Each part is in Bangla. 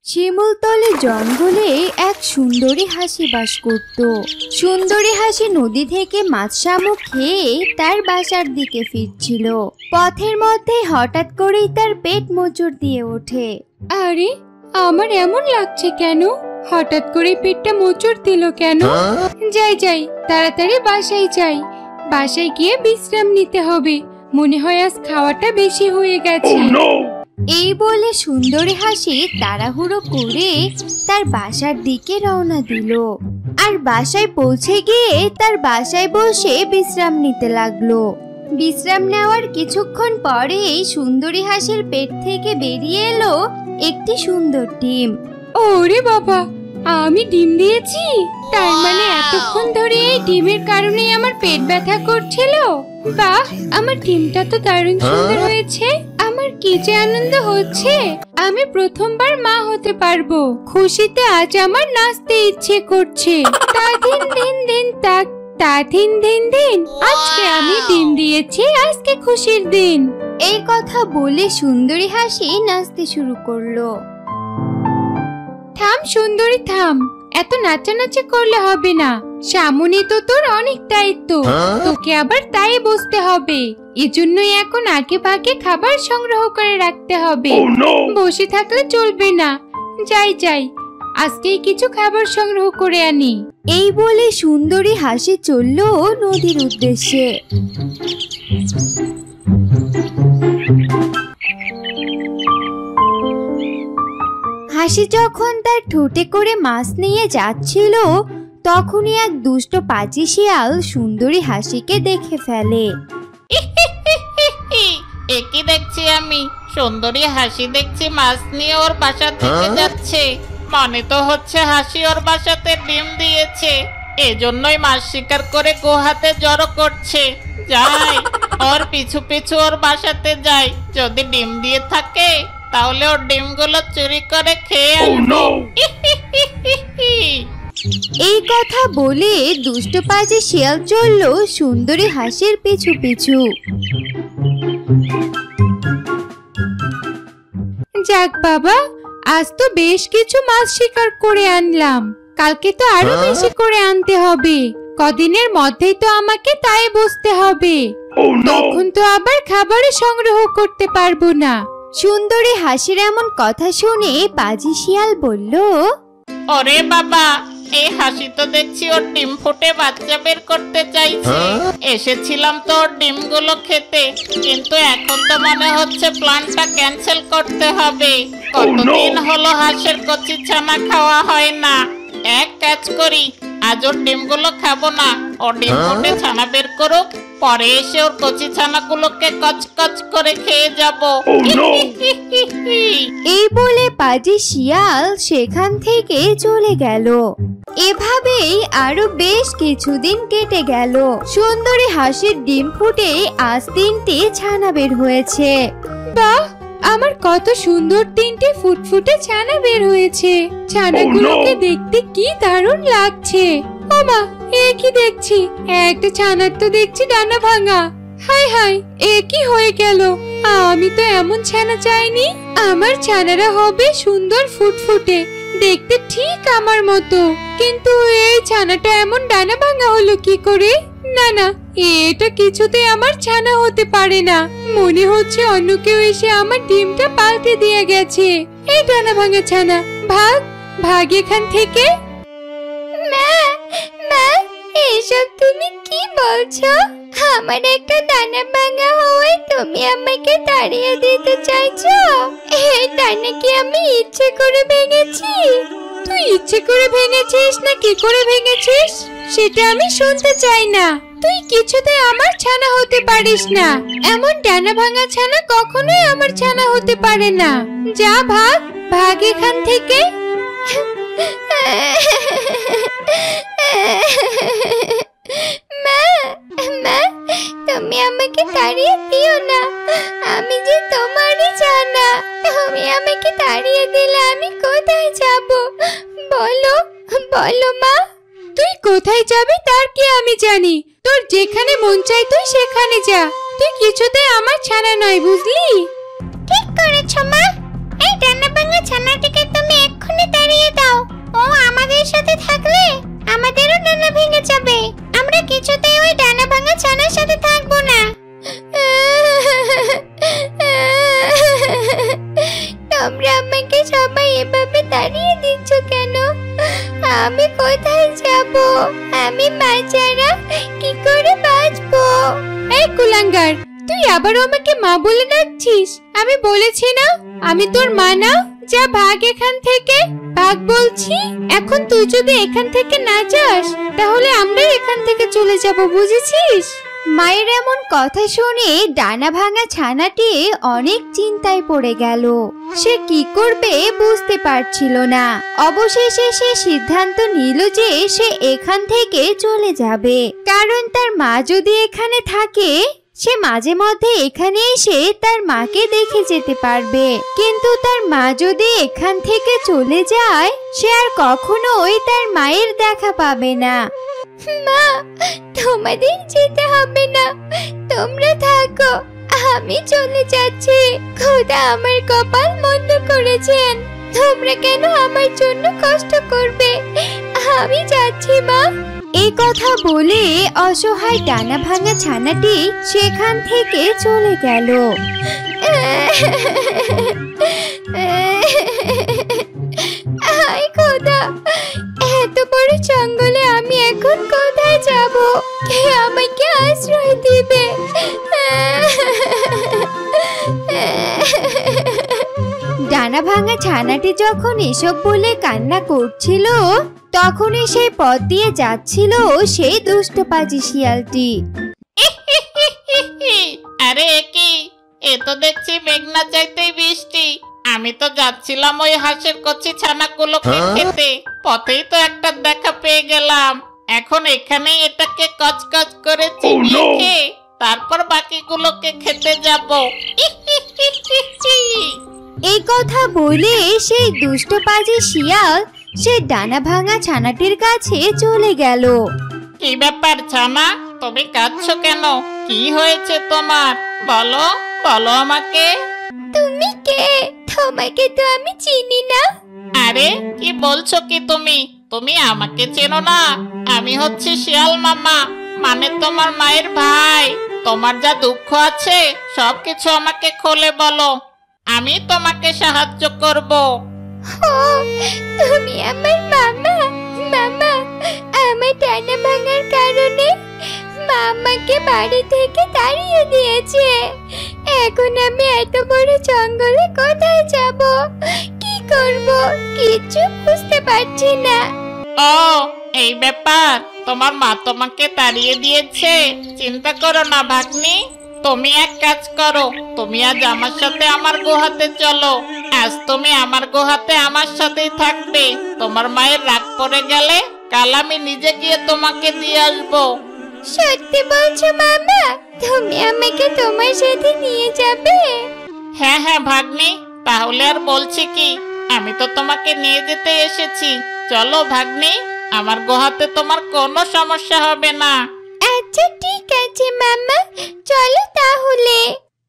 শিমুলতলে জঙ্গলে এক সুন্দরী হাসি বাস করত। সুন্দরী হাসি নদী থেকে মাছ শামুক খেয়ে তার বাসার দিকে ফিরছিল। পথের মধ্যে হঠাৎ করেই তার পেট মোচড় দিয়ে ওঠে। আরে, আমার এমন লাগছে কেন? হঠাৎ করে পেটটা মোচড় দিল কেন? যাই তাড়াতাড়ি বাসায় যাই। বাসায় গিয়ে বিশ্রাম নিতে হবে। মনে হয় আজ খাওয়াটা বেশি হয়ে গেছে। এই বলে সুন্দরী হাসি তাড়াহুড়ো করে তার বাসার দিকে রওনা দিল। আর বাসায় পৌঁছে গিয়ে তার বাসায় বসে বিশ্রাম নিতে লাগলো। বিশ্রাম নেওয়ার কিছুক্ষণ পরেই সুন্দরী হাসির পেট থেকে বেরিয়ে এলো একটি সুন্দর ডিম। ওরে বাবা, আমি ডিম দিয়েছি? তার মানে এতক্ষণ ধরে এই ডিমের কারণে আমার পেট ব্যথা করছিল। বাহ, আমার ডিমটা তো দারুণ সুন্দর হয়েছে। আমার কি যে আনন্দ হচ্ছে! আমি প্রথমবার মা হতে পারবো। খুশিতে আজ আমার নাচতে ইচ্ছে করছে। তা দিন দিন দিন তাক, তা দিন দিন দিন। আজকে আমি ডিম দিয়েছি, আজকে খুশির দিন। এই কথা বলে সুন্দরী হাসি নাচতে শুরু করলো। থাম সুন্দরী, থাম। এত নাচানাচি করলে হবে না। সামনে তো তোর অনেক দায়িত্ব, তোকে আবার তাই বসতে হবে। এজন্যই এখন আগে ভাগে খাবার সংগ্রহ করে রাখতে হবে। বসে থাকলে চলবে না। যাই আজকেই কিছু খাবার সংগ্রহ করে আনি। এই বলে সুন্দরী হাসি চলল নদীর উদ্দেশ্যে। হাসি যখন তার ঠোঁটে করে মাছ নিয়ে যাচ্ছিল, তখনই এক দুষ্ট পাজি শিয়াল সুন্দরী হাসিকে দেখে ফেলে। একই দেখছি আমি, সুন্দরী হাসি দেখছি মাছ নিয়ে ওর বাসা থেকে যাচ্ছে। মনে তো হচ্ছে হাসি ওর বাসাতে ডিম দিয়েছে, এজন্যই মাছ শিকার করে গুহাতে জড়ো করছে। যাই, ওর পিছু পিছু ওর বাসাতে যাই। যদি ডিম দিয়ে থাকে তাহলে ওর ডিমগুলো চুরি করে খেয়ে আনবো। এই কথা বলে দুষ্ট পাজি শিয়াল চলল সুন্দরী হাসির পিছু পিছু। যাক বাবা, আজ তো বেশ কিছু মাছ শিকার করে আনলাম। কালকে তো আরো বেশি করে আনতে হবে। কদিনের মধ্যেই তো আমাকে তাই বসতে হবে। তখন তো আবার খাবারের সংগ্রহ করতে পারবো না। সুন্দরী হাসির এমন কথা শুনে পাজি শিয়াল বলল, ওরে বাবা, এই হাসি তো দেখছি ওর ডিম ফুটে বাচ্চা বের করতে চাইছে। এসেছিলাম তো ওর ডিমগুলো খেতে, কিন্তু এখন তো মনে হচ্ছে প্ল্যানটা ক্যান্সেল করতে হবে। কতদিন হলো হাঁসের কচি ছানা খাওয়া হয় না। এক কাজ করি, আজ ওর ডিমগুলো খাবো না। ওর ডিম ফুটে ছানা বের করুক, পরে এসে ওর কচি ছানাগুলোকে কচকচ করে খেয়ে যাব। এই বলে পাজি শিয়াল সেখান থেকে চলে গেল। এভাবেই আরো বেশ কিছুদিন কেটে গেল। সুন্দরী হাসির ডিম ফুটে আজ 3টে ছানা বের হয়েছে। বাহ, আমার কত সুন্দর 3টে ফুটফুটে ছানা বের হয়েছে। ছানাগুলোকে দেখতে কি দারুণ লাগছে। ওমা, এ কি দেখছি? একটা ছানার তো দেখছি ডানা ভাঙা। হাই হাই, এ কি হয়ে গেল? আমি তো এমন ছানা চাইনি। আমার ছানারা হবে সুন্দর ফুটফুটে, দেখতে ঠিক আমার মতো। কিন্তু এই ছানাটা এমন ডানা ভাঙা হলো কি করে? না, এটা কিছুতেই আমার ছানা হতে পারে না। মনে হচ্ছে অন্য কেউ এসে আমার ডিমটা পাল্টে দিয়ে গেছে। এই ডানা ভাঙা ছানা, ভাগ এখান থেকে। মা, এসব তুমি কি বলছো? আমার একটা দানা ভাঙা হওয়ায় তুমি আমাকে তাড়িয়ে দিতে চাইছো? এই দানা কি আমি ইচ্ছে করে ভেঙেছি? তুই ইচ্ছে করে ভেঙেছিস না কি করে ভেঙেছিস সেটা আমি শুনতে চাই না। তুই কিছুতে আমার ছানা হতে পারিস না। এমন ডানা ভাঙা ছানা কখনোই আমার ছানা হতে পারে না। যা, ভাগ এখান থেকে। মা, তুমি আমাকে তাড়িয়ে দিও না। আমি যে তোমারই ছানা। তুমি আমাকে তাড়িয়ে দিলে আমি কোথায় যাব? বলো মা। তুই কোথায় যাবি তার কি আমি জানি? তোর যেখানে মন চাই তুই সেখানে যা। তুই কিছুতে আমার ছানা নয়, বুঝলি? ঠিক করেছ মা। এই ডানা ভাঙা ছানাটিকে তুমি আমাদের সাথে থাকলে আমাদেরও ডানা ভেঙে যাবে। আমরা কিছুতেই ওই ডানা ভাঙা ছানার সাথে থাকবো না। তোমরা আমাকে সবাই এভাবে তাড়িয়ে দিচ্ছ কেন? আমি কোথায় যাব? আমি মা ছাড়া কি করে বাঁচবো? এই কুলাঙ্গার, তুই আবারও আমাকে মা বলে ডাকছিস? আমি বলেছি না আমি তোর মা না? যা ভাগ এখান থেকে, ভাগ বলছি। এখন তুই যদি এখান থেকে না যাস তাহলে আমরা এখান থেকে চলে যাব, বুঝেছিস? মায়ের এমন কথা শুনে ডানা ভাঙা ছানাটি অনেক চিন্তায় পড়ে গেল। সে কি করবে বুঝতে পারছিল না। অবশেষে সে সিদ্ধান্ত নিল যে সে এখান থেকে চলে যাবে, কারণ তার মা যদি এখানে থাকে সে মাঝে মধ্যে এখানে এসে তার মাকে দেখে যেতে পারবে। কিন্তু তার মা যদি এখান থেকে চলে যায় সে আর কখনোই তার মায়ের দেখা পাবে না। মা, তোমাদের যেতে হবে না, তোমরা থাকো, আমি চলে যাচ্ছি। খোদা আমার কপাল মন্দ করেছেন, তোমরা কেন আমার জন্য কষ্ট করবে? আমি যাচ্ছি মা। এই কথা বলে অসহায় ডানা ভাঙা ছানাটি সেখান থেকে চলে গেল। হায় খোদা, এত বড় জঙ্গলে আমি এখন কোথায় যাব? কে আমাকে আশ্রয় দিবে? ডানা ভাঙা ছানাটি যখন এসব বলে কান্না করছিল তখনই সেই পথ দিয়ে যাচ্ছিল সেই দুষ্ট পাজি শিয়ালটি। আরে কি, এ তো দেখছি মেঘনা চাইতেই বৃষ্টি। আমি তো যাচ্ছিলাম ওই হাঁসের কচি ছানাগুলোকে খেতে, পথেই তো একটা দেখা পেয়ে গেলাম। এখন এখানেই এটাকে কচকচ করে চিবিয়ে খেয়ে তারপর বাকিগুলোকে খেতে যাব। এই কথা বলে সেই দুষ্ট পাজি শিয়াল সে ডানা ভাঙা ছানাটির কাছে চলে গেল। কি ব্যাপার ছানা, তুমি কাঁদছো কেন? কি হয়েছে তোমার? বলো বলো আমাকে। তুমি কে? তোমাকে তো আমি চিনি না। আরে কি বলছো কি তুমি? তুমি আমাকে চেনো না? আমি হচ্ছি শিয়াল মামা, মানে তোমার মায়ের ভাই। তোমার যা দুঃখ আছে সবকিছু আমাকে খুলে বলো, আমি তোমাকে সাহায্য করব। ও, তুমি আমার মামা? মামা, আমার ডানা ভাঙার কারণে মামাকে বাড়ি থেকে তাড়িয়ে দিয়েছে। এখন আমি এত বড় জঙ্গলে কোথায় যাব, কি করব, কিছু বুঝতে পারছি না। ও, এই ব্যাপার, তোমার মা তোমাকে তাড়িয়ে দিয়েছে। চিন্তা করো না ভাগ্নি, তুমি এক কাজ করো, তুমি আজ আমার সাথে আমার গুহাতে চলো। আজ তুমি আমার গুহাতে আমার সাথেই থাকবে। তোমার মায়ের রাগ পড়ে গেলে কাল আমি নিজে গিয়ে তোমাকে দিয়ে আসবো। সত্যি বলছো মামা? তুমি আমাকে তোমার সাথে নিয়ে যাবে? হ্যাঁ হ্যাঁ ভাগ্নি, তাহলে আর বলছি কি, আমি তো তোমাকে নিয়ে যেতে এসেছি। চলো ভাগ্নি, আমার গুহাতে তোমার কোনো সমস্যা হবে না। আচ্ছা ঠিক আছে মামা, চলো তাহলে।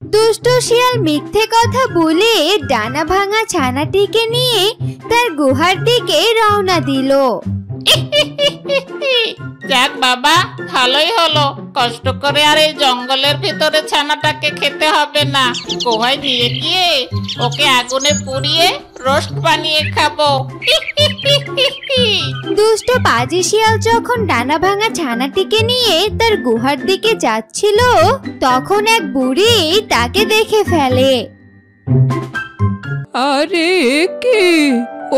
দুষ্ট শিয়াল মিথ্যে কথা বলে ডানা ভাঙা ছানাটিকে নিয়ে তার গুহার দিকে রওনা দিল। যাক বাবা, ভালোই হলো, কষ্ট করে আর এই জঙ্গলের ভিতরে ছানাটাকে খেতে হবে না। গুহায় নিয়ে গিয়ে ওকে আগুনে পুড়িয়ে রোস্ট বানিয়ে খাবো। দুষ্ট পাজি শিয়াল যখন ডানা ভাঙা ছানাটিকে নিয়ে তার গুহার দিকে যাচ্ছিল তখন এক বুড়ি তাকে দেখে ফেলে। আরে কি,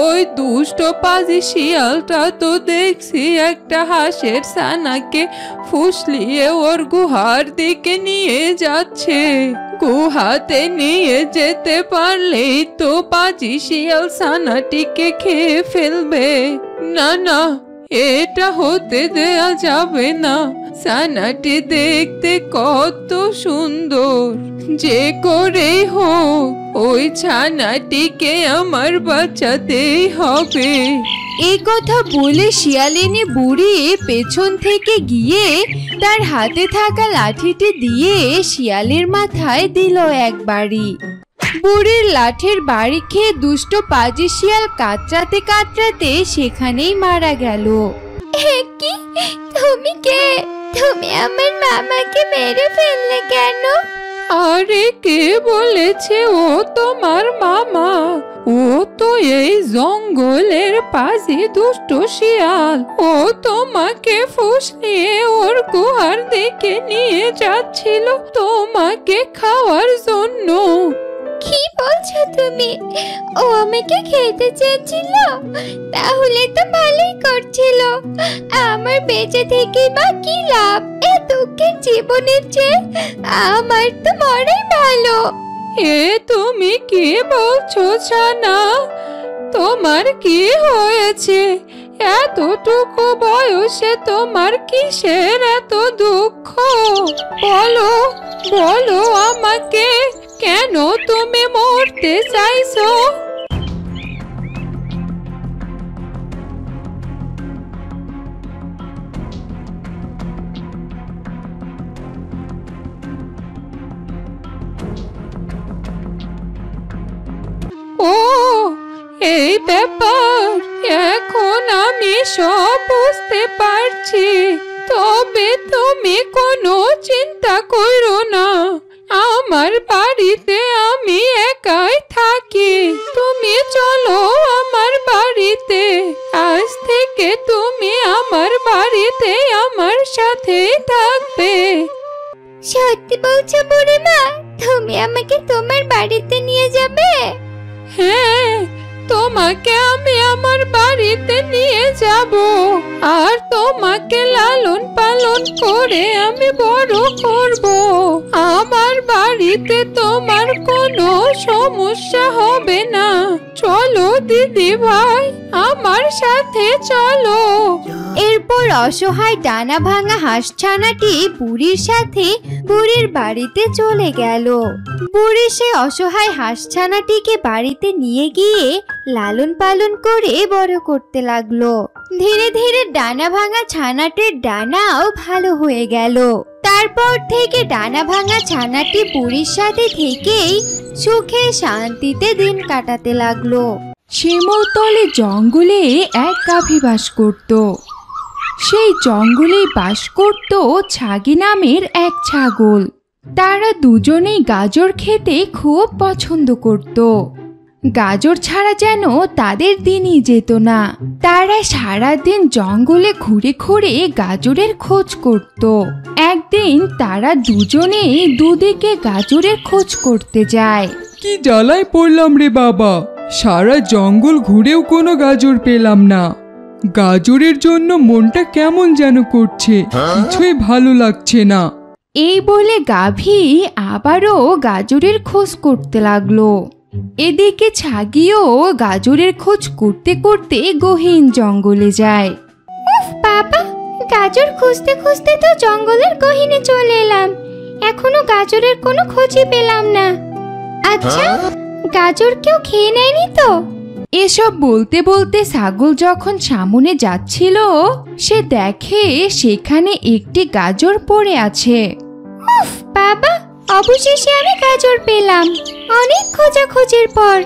ওই দুষ্ট পাজি শিয়ালটা তো দেখছি একটা হাঁসের ছানাকে ফুসলিয়ে ওর গুহার দিকে নিয়ে যাচ্ছে। গুহাতে নিয়ে যেতে পারলেই তো পাজি শিয়াল ছানাটিকে খেয়ে ফেলবে। না না, এটা হতে দেয়া যাবে না। ছানাটি দেখতে কত সুন্দর, যে করেই হোক ওই ছানাটিকে আমার বাঁচাতেই হবে। এই কথা বলে শিয়ালিনী বুড়ি পেছন থেকে গিয়ে তার হাতে থাকা লাঠিটি দিয়ে শিয়ালের মাথায় দিল এক বাড়ি। বুড়ির লাঠির বাড়ি খেয়ে দুষ্ট পাজি শিয়াল কাতরাতে কাতরাতে সেখানেই মারা গেল। কি তুমি কে? তুমি আমার মামাকে মেরে ফেললে কেন? আরে কে বলেছে ও তোমার মামা? ও তো এই জঙ্গলের পাশে দুষ্ট শিয়াল। ও তোমাকে ফুসলিয়ে ওর গুহার দিকে নিয়ে যাচ্ছিল তোমাকে খাওয়ার জন্য। কি বলছো তুমি? ও আমাকে খেতে চেয়েছিল? তাহলে তো ভালোই করছিল। আমার বেঁচে থেকে বা কি লাভ? এ দুঃখের জীবনের চেয়ে আমার তো মরাই ভালো। এ তুমি কি বলছো ছানা? তোমার কি হয়েছে? এতটুকু বয়সে তোমার কিসের এত দুঃখ? বলো বলো আমাকে, কেন তুমি মরতে চাইছো? ও এই ব্যাপার, এখন আমি সব বুঝতে পারছি। তবে তুমি কোনো চিন্তা করো না, আমার বাড়িতে আমি একাই থাকি। তুমি চলো আমার বাড়িতে। আজ থেকে তুমি আমার বাড়িতে আমার সাথে থাকবে। সত্যি বলছো বুড়িমা? তুমি আমাকে তোমার বাড়িতে নিয়ে যাবে? হ্যাঁ, তোমাকে আমি আমার বাড়িতে নিয়ে যাব, আর তোমাকে লালন পালন করে আমি বড় করব। আমার বাড়িতে তোমার কোনো সমস্যা হবে না। চলো দিদি ভাই, আমার সাথে চলো। এরপর অসহায় ডানা ভাঙা হাঁসছানাটি বুড়ির সাথে বুড়ির বাড়িতে চলে গেল। বুড়ি সে অসহায় হাঁসছানাটিকে বাড়িতে নিয়ে গিয়ে লালন পালন করে বড় করতে লাগলো। ধীরে ধীরে ডানা ভাঙা ছানাটির ডানাও ভালো হয়ে গেল। তারপর থেকে ডানা ভাঙা ছানাটি বুড়ির সাথে থেকেই সুখে শান্তিতে দিন কাটাতে লাগলো। শিমুলতলে জঙ্গলে এক গাভী বাস করত। সেই জঙ্গলে বাস করত ছাগি নামের এক ছাগল। তারা দুজনেই গাজর খেতে খুব পছন্দ করত। গাজর ছাড়া যেন তাদের দিনই যেত না। তারা সারাদিন জঙ্গলে ঘুরে ঘুরে গাজরের খোঁজ করত। একদিন তারা দুজনেই দুদিকে গাজরের খোঁজ করতে যায়। কি জ্বালায় পড়লাম রে বাবা, সারা জঙ্গল ঘুরেও কোনো গাজর পেলাম না। গাজরের জন্য মনটা কেমন যেন করছে, কিছুই ভালো লাগছে না। এই বলে গাভী আবারও গাজরের খোঁজ করতে লাগলো। এদিকে ছাগিও গাজরের খোঁজ করতে করতে গহীন জঙ্গলে যায়। উফ বাবা, গাজর খুঁজতে খুঁজতে তো জঙ্গলের গহীনে চলে এলাম, এখনো গাজরের কোনো খোঁজই পেলাম না। আচ্ছা, গাজর কেউ খেয়ে নেয়নি তো? এসব বলতে বলতে ছাগল যখন সামনে যাচ্ছিল, সে দেখে সেখানে একটি গাজর পড়ে আছে। উফ বাবা, অবশেষে আমি গাজর পেলাম, অনেক খোঁজাখুঁজির পর।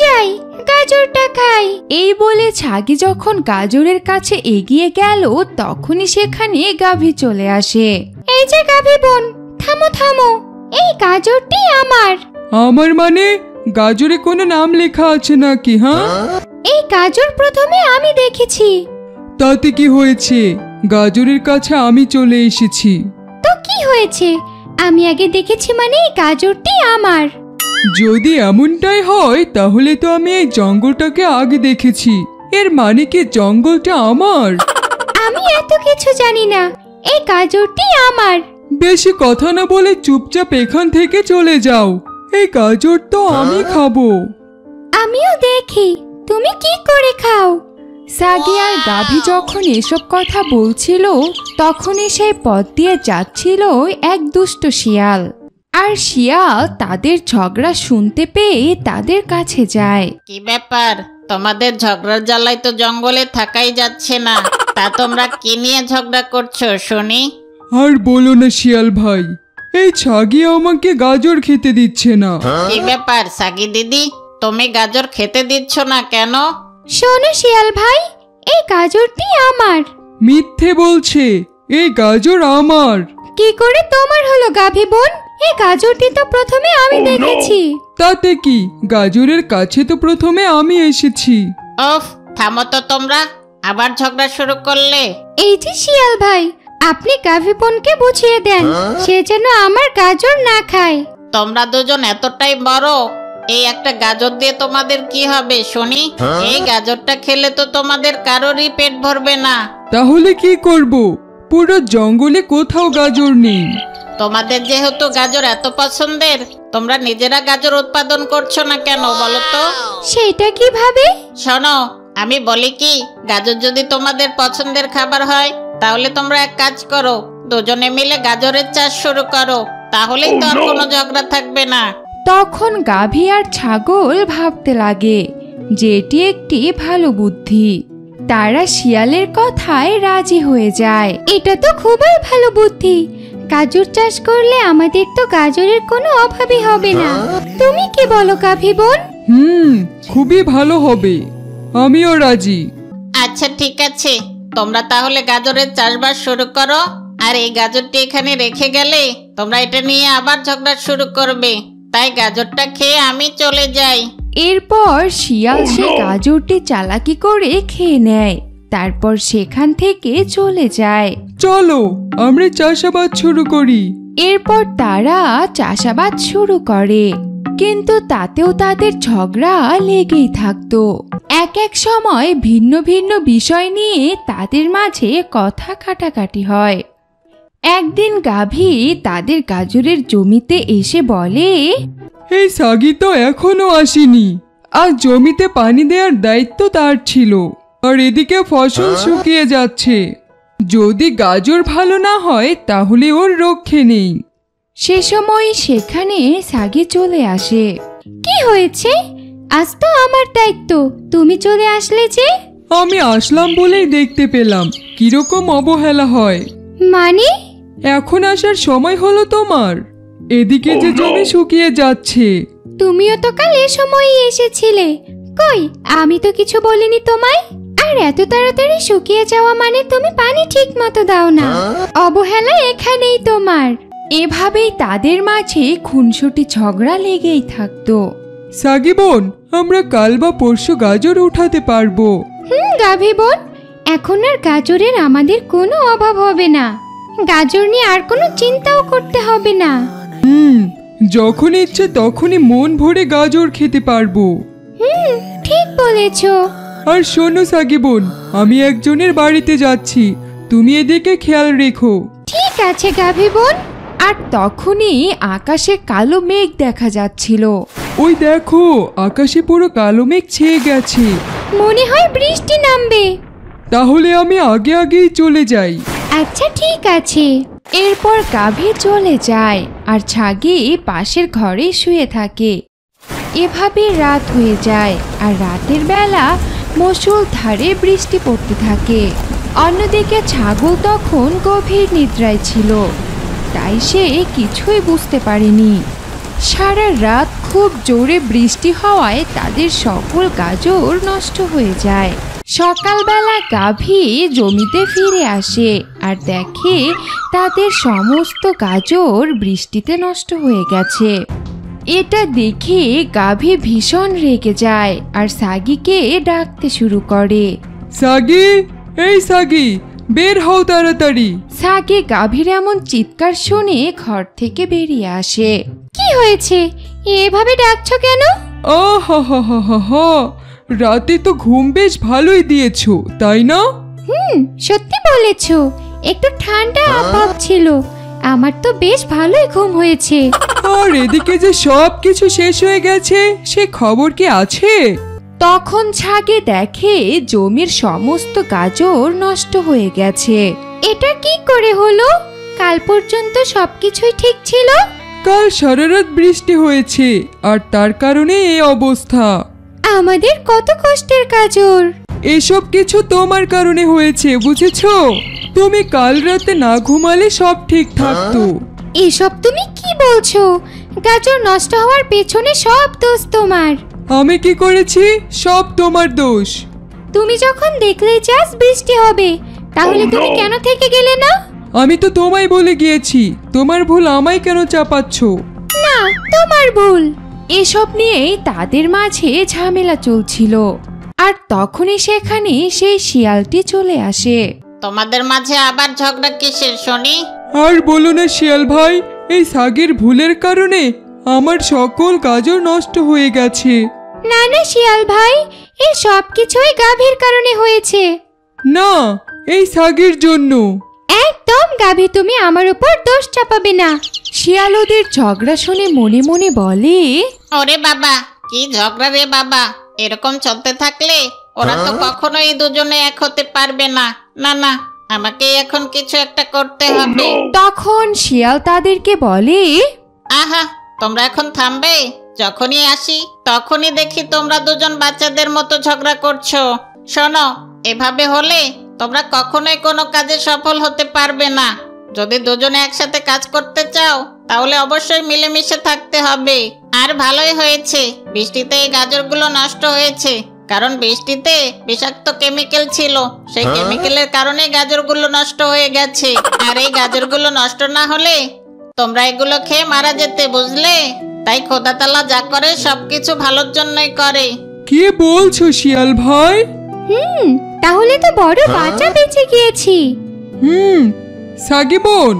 যাই, গাজরটা খাই। এই বলে ছাগি যখন গাজরের কাছে এগিয়ে গেল, তখনই সেখানে গাভী চলে আসে। এই যে গাভী বোন, থামো থামো, এই গাজরটি আমার। আমার মানে? গাজরে কোনো নাম লেখা আছে নাকি? হ্যাঁ, এই গাজর প্রথমে আমি দেখেছি। তাতে কি হয়েছে? গাজরের কাছে আমি চলে এসেছি। তো কি হয়েছে? আমি আগে দেখেছি মানে এই গাজরটি আমার। যদি এমনটাই হয় তাহলে তো আমি এই জঙ্গলটাকে আগে দেখেছি। এর মানে কি জঙ্গলটা আমার? আমি এত কিছু জানি না, এই গাজরটি আমার। বেশি কথা না বলে চুপচাপ এখান থেকে চলে যাও। এই গাজর তো আমি খাবো। আমিও দেখি তুমি কি করে খাও। ছাগি আর গাভী যখন এসব কথা বলছিল, তখনই সেই পথ দিয়ে যাচ্ছিল এক দুষ্ট শিয়াল। আর শিয়াল তাদের ঝগড়া শুনতে পেয়ে তাদের কাছে যায়। কি ব্যাপার, তোমাদের ঝগড়ার জ্বালায় তো জঙ্গলে থাকাই যাচ্ছে না। তা তোমরা কি নিয়ে ঝগড়া করছো শুনি? আর বলো না শিয়াল ভাই, এই ছাগি আমাকে গাজর খেতে দিচ্ছে না। কি ব্যাপার সাগি দিদি, তুমি গাজর খেতে দিচ্ছ না কেন? শোনো শিয়াল ভাই, এই গাজরটি আমার। মিথ্যে বলছে, এই গাজর আমার। কি করে তোমার হলো গাভী বোন? এই গাজরটি তো প্রথমে আমি দেখেছি। তাতে কি, গাজরের কাছে তো প্রথমে আমি এসেছি। ওফ, থামো তো তোমরা, আবার ঝগড়া শুরু করলে। এই যে শিয়াল ভাই, আপনি গাভী বোনকে বুঝিয়ে দেন, সে যেন আমার গাজর না খায়। তোমরা দুজন এতটাই বড়, এই একটা গাজর দিয়ে তোমাদের কি হবে শুনি? এই গাজরটা খেলে তো তোমাদের কারোরই পেট ভরবে না। তাহলে কি করব? পুরো জঙ্গলে কোথাও গাজর নেই। তোমাদের যেহেতু গাজর এত পছন্দের, তোমরা নিজেরা গাজর উৎপাদন করছো না কেন বলো তো? সেটা কিভাবে? শোনো, আমি বলি কি, গাজর যদি তোমাদের পছন্দের খাবার হয়, তাহলে তোমরা এক কাজ করো, দুজনে মিলে গাজরের চাষ শুরু করো, তাহলেই তো আর কোনো ঝগড়া থাকবে না। তখন গাভী আর ছাগল ভাবতে লাগে যে এটি একটি ভালো বুদ্ধি। তারা শিয়ালের কথায় রাজি হয়ে যায়। এটা তো খুবই ভালো বুদ্ধি। গাজর চাষ করলে আমাদের তো গাজরের কোনো অভাবই হবে না। তুমি কি বলো গাভী বোন? খুবই ভালো হবে, আমিও রাজি। আচ্ছা ঠিক আছে, তোমরা তাহলে গাজরের চাষবাস শুরু করো, আর এই গাজরটি এখানে রেখে গেলে তোমরা এটা নিয়ে আবার ঝগড়া শুরু করবে, তাই গাজরটা খেয়ে আমি চলে যাই। এরপর শিয়াল সে গাজরটি চালাকি করে খেয়ে নেয়, তারপর সেখান থেকে চলে যায়। চলো আমরা চাষাবাদ শুরু করি। এরপর তারা চাষাবাদ শুরু করে, কিন্তু তাতেও তাদের ঝগড়া লেগেই থাকতো। এক এক সময় ভিন্ন ভিন্ন বিষয় নিয়ে তাদের মাঝে কথা কাটাকাটি হয়। একদিন গাভী তাদের গাজরের জমিতে এসে বলে, এই সাগি তো এখনো আসেনি, আর জমিতে পানি দেওয়ার দায়িত্ব তার ছিল, আর এদিকে ফসল শুকিয়ে যাচ্ছে। যদি গাজর ভালো না হয় তাহলে ওর রক্ষে নেই। সে সময় সেখানে সাগি চলে আসে। কি হয়েছে? আজ তো আমার দায়িত্ব, তুমি চলে আসলে যে? আমি আসলাম বলেই দেখতে পেলাম কিরকম অবহেলা হয়। মানে? এখন আসার সময় হলো তোমার? এদিকে যে জমি শুকিয়ে যাচ্ছে। তুমিও তো কাল এ সময়ই এসেছিলে, কই আমি তো কিছু বলিনি তোমায়। আর এত তাড়াতাড়ি শুকিয়ে যাওয়া মানে তুমি পানি ঠিক মতো দাও না। অবহেলা এখানেই তোমার। এভাবেই তাদের মাঝে খুনসুটি ঝগড়া লেগেই থাকতো। সাগি বোন, আমরা কাল বা পরশু গাজর উঠাতে পারবো। গাভী বোন, এখন আর গাজরের আমাদের কোনো অভাব হবে না। গাজর নিয়ে আর কোনো চিন্তাও করতে হবে না। যখন ইচ্ছে তখনই মন ভরে গাজর খেতে পারবো। ঠিক বলেছো। আর শোনো সাগি বোন, আমি একজনের বাড়িতে যাচ্ছি, তুমি এদিকে খেয়াল রেখো। ঠিক আছে গাভী বোন। আর তখনই আকাশে কালো মেঘ দেখা যাচ্ছিল। ওই দেখো, আকাশে পুরো কালো মেঘ ছেয়ে গেছে। মনে হয় বৃষ্টি নামবে। তাহলে আমি আগে আগেই চলে যাই। আচ্ছা ঠিক আছে। এরপর গাভী চলে যায় আর ছাগি পাশের ঘরে শুয়ে থাকে। এভাবে রাত হয়ে যায় আর রাতের বেলা মুষলধারে বৃষ্টি পড়তে থাকে। অন্যদিকে ছাগল তখন গভীর নিদ্রায় ছিল, তাই সে কিছুই বুঝতে পারেনি। সারা রাত খুব জোরে বৃষ্টি হওয়ায় তাদের সকল গাজর নষ্ট হয়ে যায়। সকালবেলা গাভী জমিতে ফিরে আসে আর দেখে তাদের সমস্ত গাজর বৃষ্টিতে নষ্ট হয়ে গেছে। এটা দেখে গাভী ভীষণ রেগে যায় আর সাগিকে ডাকতে শুরু করে। সাগি, এই সাগি, বের হও তাড়াতাড়ি। সাগি গাভীর এমন চিৎকার শুনে ঘর থেকে বেরিয়ে আসে। কি হয়েছে? এভাবে ডাকছো কেন? আহা, রাতে তো ঘুম বেশ ভালোই দিয়েছো, তাই না? সত্যি বলেছো। একটু ঠান্ডা আবহাওয়া ছিল, আমার তো বেশ ভালোই ঘুম হয়েছে। আর এদিকে যে সব কিছু শেষ হয়ে গেছে, সে খবর কি আছে? তখন ছাগি দেখে জমির সমস্ত গাজর নষ্ট হয়ে গেছে। এটা কি করে হলো? কাল পর্যন্ত সবকিছুই ঠিক ছিল। কাল সারা রাত বৃষ্টি হয়েছে, আর তার কারণে এই অবস্থা। আমাদের কত কষ্টের গাজর। এসব কিছু তোমার কারণে হয়েছে, বুঝেছো? তুমি কাল রাতে না ঘুমালে সব ঠিক থাকতো। এসব তুমি কি বলছো? গাজর নষ্ট হওয়ার পেছনে সব দোষ তোমার। আমি কি করেছি? সব তোমার দোষ। তুমি যখন দেখলেই চাস বৃষ্টি হবে, তাহলে তুমি কেন থেকে গেলে না? আমি তো তোমায় বলে গিয়েছি, তোমার ভুল আমায় কেন চাপাচ্ছ? না, তোমার ভুল। এসব নিয়েই তাদের মাঝে ঝামেলা চলছিল। আর তখনই সেখানে সেই শিয়ালটি চলে আসে। তোমাদের মাঝে আবার ঝগড়া কিসের শুনি? আর বলো না শিয়াল ভাই, এই সাগের ভুলের কারণে আমার সকল গাজর নষ্ট হয়ে গেছে। না না শিয়াল ভাই, এই সব কিছুই গাভীর কারণে হয়েছে। না, এই সাগের জন্য। একদম গাভী, তুমি আমার উপর দোষ চাপাবে না। শিয়াল ওদের ঝগড়া শুনে মনে মনে বলে, ওরে বাবা, কি ঝগড়া রে বাবা! এরকম চলতে থাকলে ওরা তো কখনোই দুজনে এক হতে পারবে না। না না, আমাকে এখন কিছু একটা করতে হবে। তখন শিয়াল তাদেরকে বলে, আহা, তোমরা এখন থামবে? যখনই আসি তখনই দেখি তোমরা দুজন বাচ্চাদের মতো ঝগড়া করছো। শোনো, এভাবে হলে তোমরা কখনোই কোনো কাজে সফল হতে পারবে না। যদি দুজনে একসাথে কাজ করতে চাও তাহলে অবশ্যই মিলেমিশে থাকতে হবে। আর ভালোই হয়েছে বৃষ্টিতে এই গাজরগুলো নষ্ট হয়েছে, কারণ বৃষ্টিতে বিষাক্ত কেমিক্যাল ছিল। সেই কেমিক্যালের কারণে গাজরগুলো নষ্ট হয়ে গেছে। আর এই গাজরগুলো নষ্ট না হলে তোমরা এগুলো খেয়ে মারা যেতে, বুঝলে? তাই খোদা তাআলা যা করে সবকিছু ভালোর জন্যই করে। কি বলছো শিয়াল ভাই? তাহলে তো বড় বাঁচা বেঁচে গিয়েছি। সাগি বোন,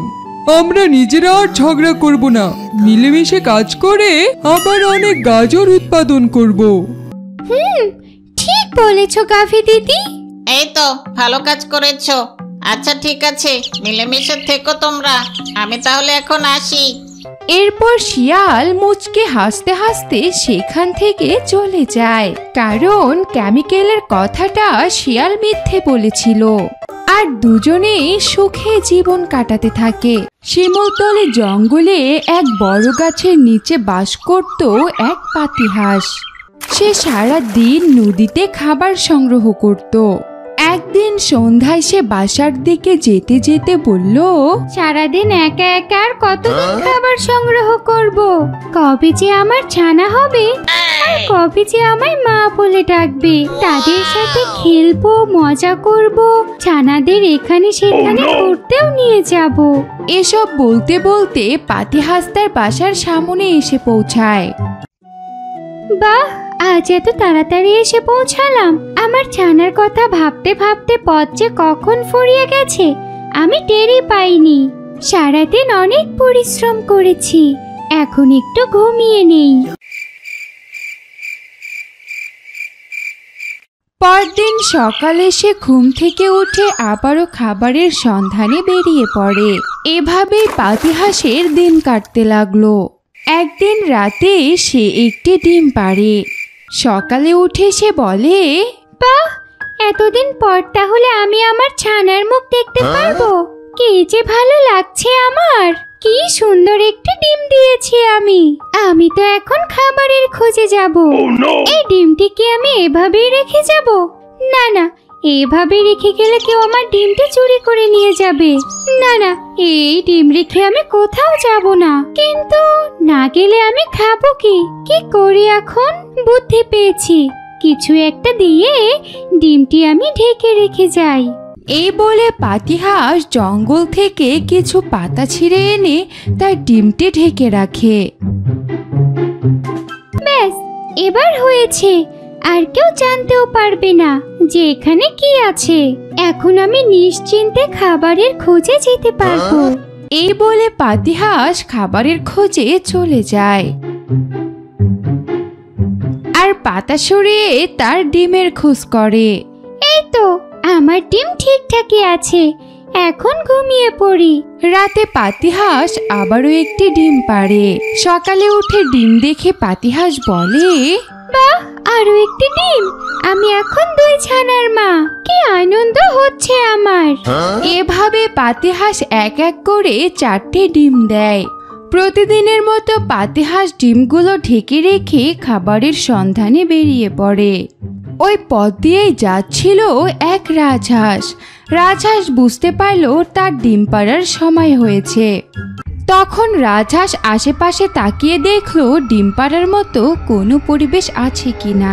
আমরা নিজেরা আর ঝগড়া করব না, মিলেমিশে কাজ করে আবার অনেক গাজর উৎপাদন করব। ঠিক বলেছো গাভী দিদি। এই তো ভালো কাজ করেছো। আচ্ছা ঠিক আছে, মিলেমিশে থেকো তোমরা। আমি তাহলে এখন আসি। এরপর শিয়াল মুচকে হাসতে হাসতে সেখান থেকে চলে যায়, কারণ কেমিক্যালের কথাটা শিয়াল মিথ্যে বলেছিল। আর দুজনেই সুখে জীবন কাটাতে থাকে। শিমুলতলি জঙ্গলে এক বড় গাছের নিচে বাস করত এক পাতিহাঁস। সে সারা দিন নদীতে খাবার সংগ্রহ করত। একদিন সন্ধ্যায় সে বাসার দিকে যেতে যেতে বলল, সারাদিন একা একা আর কতদিন খাবার সংগ্রহ করব? কবে যে আমার ছানা হবে, আর কবে যে আমায় মা বলে ডাকবে। তাদের সাথে খেলবো, মজা করব, ছানাদের এখানে সেখানে ঘুরতেও নিয়ে যাব। এসব বলতে বলতে পাতিহাঁস তার বাসার সামনে এসে পৌঁছায়। বাহ, আজ এত তাড়াতাড়ি এসে পৌঁছালাম। আমার ছানার কথা ভাবতে ভাবতে পথ যে কখন ফুরিয়ে গেছে আমি টেরই পাইনি। সারাদিন অনেক পরিশ্রম করেছি, এখন একটু ঘুমিয়ে নেই। পরদিন সকালে সে ঘুম থেকে উঠে আবারও খাবারের সন্ধানে বেরিয়ে পড়ে। এভাবেই পাতিহাঁসের দিন কাটতে লাগলো। একদিন রাতে সে একটি ডিম পাড়ে। সকালে উঠে সে বলে, বাহ, এতদিন পর তাহলে আমি আমার ছানার মুখ দেখতে পারবো। কি যে ভালো লাগছে আমার! কি সুন্দর একটি ডিম দিয়েছি আমি তো এখন খাবারের খোঁজে যাব। এই ডিমটি কি আমি এভাবেই রেখে যাব? না না, এভাবে রেখে গেলে কেউ আমার ডিমটি চুরি করে নিয়ে যাবে। না না, এই ডিম রেখে আমি কোথাও যাব না। কিন্তু না গেলে আমি খাবো কি? কি করি এখন? বুদ্ধি পেয়েছি, কিছু একটা দিয়ে ডিমটি আমি ঢেকে রেখে যাই। এই বলে পাতিহাঁস জঙ্গল থেকে কিছু পাতা ছিঁড়ে এনে তার ডিমটি ঢেকে রাখে। ব্যাস, এবার হয়েছে। আর কেউ জানতেও পারবে না যে এখানে কি আছে। এখন আমি নিশ্চিন্তে খাবারের খোঁজে যেতে পারবো। এই বলে পাতিহাঁস খাবারের খোঁজে চলে যায়। আর পাতা সরিয়ে তার ডিমের খোঁজ করে। এই তো, আমার ডিম ঠিকঠাকই আছে, এখন ঘুমিয়ে পড়ি। রাতে পাতিহাঁস আবারও একটি ডিম পাড়ে। সকালে উঠে ডিম দেখে পাতিহাঁস বলে, বাহ, আরো একটি ডিম! আমি এখন 2 ছানার মা। কি আনন্দ হচ্ছে আমার! এভাবে পাতিহাঁস এক এক করে 4টে ডিম দেয়। প্রতিদিনের মতো পাতিহাঁস ডিমগুলো ঢেকে রেখে খাবারের সন্ধানে বেরিয়ে পড়ে। ওই পথ দিয়েই যাচ্ছিল এক রাজহাঁস। রাজহাঁস বুঝতে পারল তার ডিম পাড়ার সময় হয়েছে। তখন রাজহাঁস আশেপাশে তাকিয়ে দেখলো ডিম পাড়ার মতো কোনো পরিবেশ আছে কিনা।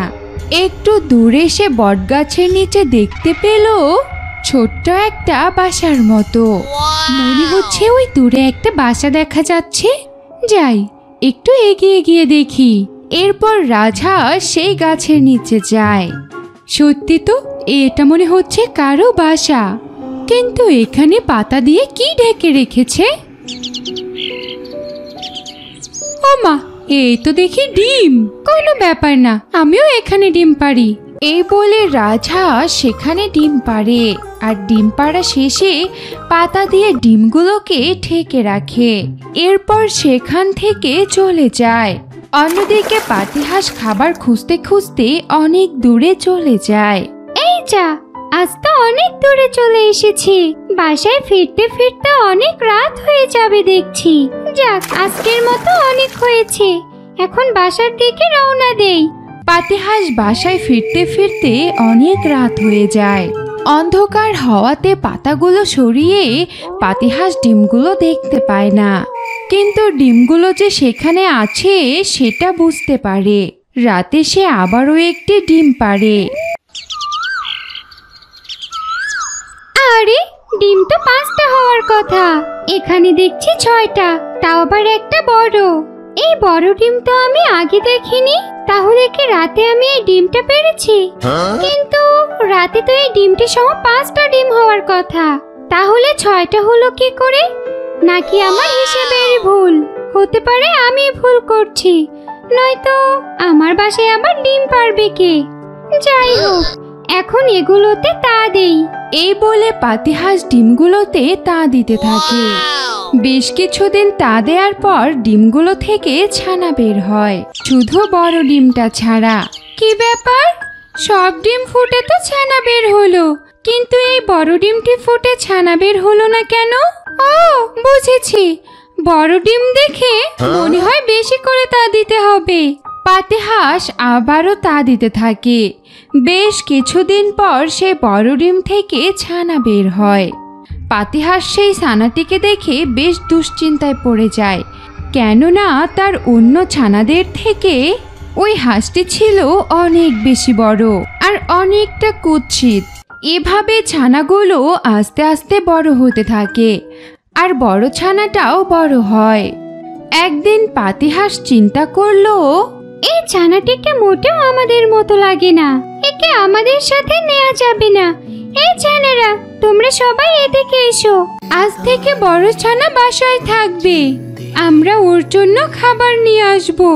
একটু দূরে সে বটগাছের নিচে দেখতে পেল ছোট্ট একটা বাসার মতো। মনে হচ্ছে ওই দূরে একটা বাসা দেখা যাচ্ছে, যাই একটু এগিয়ে গিয়ে দেখি। এরপর রাজহাঁস সেই গাছের নিচে যায়। সত্যি তো, এটা মনে হচ্ছে কারো বাসা, কিন্তু এখানে পাতা দিয়ে কি ঢেকে রেখেছে? ও মা, এই তো দেখি ডিম। কোনো ব্যাপার না, আমিও এখানে ডিম পারি। এই বলে রাজহাঁস সেখানে ডিম পাড়ে, আর ডিম পাড়া শেষে পাতা দিয়ে ডিমগুলোকে ঢেকে রাখে। এরপর সেখান থেকে চলে যায়। অন্যদিকে পাতিহাঁস খাবার খুঁজতে খুঁজতে অনেক দূরে চলে যায়। এই যা, আজ তো অনেক দূরে চলে এসেছি। বাসায় ফিরতে ফিরতে অনেক রাত হয়ে যাবে দেখছি। যাক, আজকের মতো অনেক হয়েছে, এখন বাসার দিকে রওনা দেই। পাতিহাঁস বাসায় ফিরতে ফিরতে অনেক রাত হয়ে যায়। অন্ধকার হওয়াতে পাতাগুলো সরিয়ে পাতিহাঁস ডিমগুলো দেখতে পায় না, কিন্তু ডিমগুলো যে সেখানে আছে সেটা বুঝতে পারে। রাতে সে আবারও একটি ডিম পাড়ে। আরে, ডিম তো 5টা হওয়ার কথা, এখানে দেখছি 6টা, তাও আবার একটা বড়। এই বড় ডিম তো আমি আগে দেখিনি। তাহলে কি রাতে আমি এই ডিমটা পেরেছি? কিন্তু রাতে তো এই ডিমটি সহ 5টা ডিম হওয়ার কথা, তাহলে 6টা হলো কি করে? নাকি আমার হিসেবেরই ভুল? হতে পারে আমি ভুল করছি, নয়তো আমার বাসায় আবার ডিম পারবে কে? যাই হোক, এখন এগুলোতে তা দেই। এই বলে পাতিহাঁস ডিমগুলোতে তা দিতে থাকে। বেশ কিছুদিন তা দেওয়ার পর ডিমগুলো থেকে ছানা বের হয়, শুধু বড় ডিমটা ছাড়া। কি ব্যাপার, সব ডিম ফুটে তো ছানা বের হলো, কিন্তু এই বড় ডিমটি ফুটে ছানা বের হলো না কেন? ও বুঝেছি, বড় ডিম দেখে মনে হয় বেশি করে তা দিতে হবে। পাতিহাঁস আবারও তা দিতে থাকে। বেশ কিছুদিন পর সে বড় ডিম থেকে ছানা বের হয়। পাতিহাঁস সেই ছানাটিকে দেখে বেশ দুশ্চিন্তায় পড়ে যায়, কেননা তার অন্য ছানাদের থেকে ওই হাঁসটি ছিল অনেক বেশি বড় আর অনেকটা কুৎসিত। এভাবে ছানাগুলো আস্তে আস্তে বড় হতে থাকে, আর বড় ছানাটাও বড় হয়। একদিন পাতিহাঁস চিন্তা করলো, এই ছানাটিকে মোটেও আমাদের মতো লাগে না, একে আমাদের সাথে নেওয়া যাবে না। এই ছানারা, তোমরা সবাই এদিকে এসো। আজ থেকে বড় ছানা বাসায় থাকবে, আমরা ওর জন্য খাবার নিয়ে আসবো,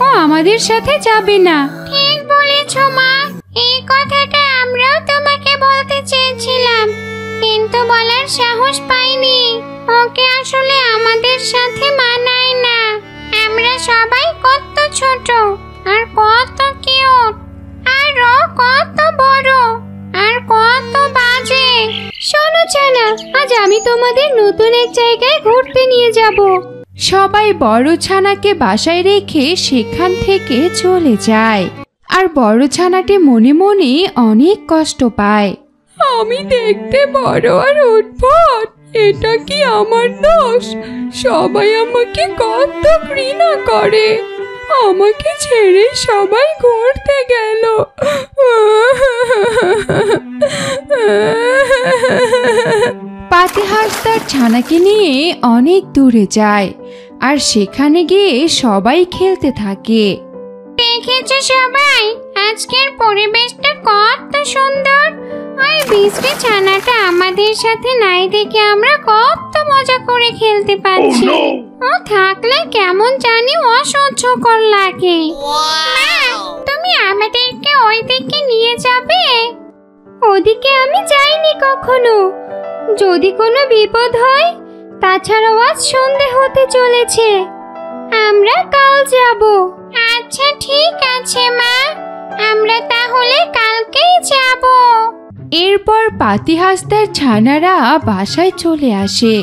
ও আমাদের সাথে যাবে না। ঠিক বলেছ মা, এই কথাটা আমরাও তোমাকে বলতে চেয়েছিলাম, কিন্তু বলার সাহস পাইনি। ওকে আসলে আমাদের সাথে মানায় না। আমরা সবাই কত ছোট আর কত কিউট, আর ও কত বড় আর কত বাজে। শোনো ছানা, আজ আমি তোমাদের নতুন এক জায়গায় ঘুরতে নিয়ে যাব। সবাই বড় ছানাকে বাসায় রেখে সেখান থেকে চলে যায়, আর বড় ছানাটি মনে মনে অনেক কষ্ট পায়। আমি দেখতে বড় আর উদ্ভট, এটা কি আমার দোষ? সবাই আমাকে কত ঘৃণা করে, আমাকে ছেড়ে সবাই ঘুরতে গেল। পাতিহাঁস তার ছানাকে নিয়ে অনেক দূরে যায়, আর সেখানে গিয়ে সবাই খেলতে থাকে। দেখেছো সবাই, আজকের পরিবেশটা কত সুন্দর। ওই বৃষ্টি ছানাটা আমাদের সাথে নাই দেখে আমরা কত মজা করে খেলতে পারছি। ও থাকলে কেমন জানি অসহ্যকর লাগে। মা, তুমি আমাদেরকে ওই দিকে নিয়ে যাবে? ওদিকে আমি যাইনি কখনো, যদি কোনো বিপদ হয়। তাছাড়াও আজ সন্ধে হতে চলেছে, আমরা কাল যাব। আচ্ছা ঠিক আছে মা, আমরা তাহলে কালকেই যাব। এরপর পাতিহাঁস তার ছানারা বাসায় চলে আসে,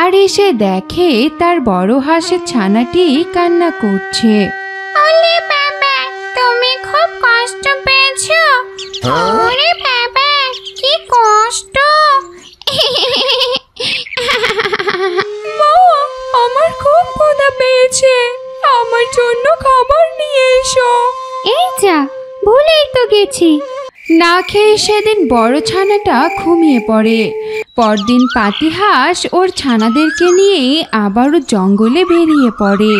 আর এসে দেখে তার বড় হাঁসের ছানাটি কান্না করছে। ওলে বাবা, তুমি খুব কষ্ট পেয়েছো? ওরে বাবা, কি কষ্ট। মা, আমার গেছি। না খেয়ে সেদিন বড় ছানাটা ঘুমিয়ে পড়ে। পরদিন পাতিহাঁস ওর ছানাদেরকে নিয়ে আবারও জঙ্গলে বেরিয়ে পড়ে।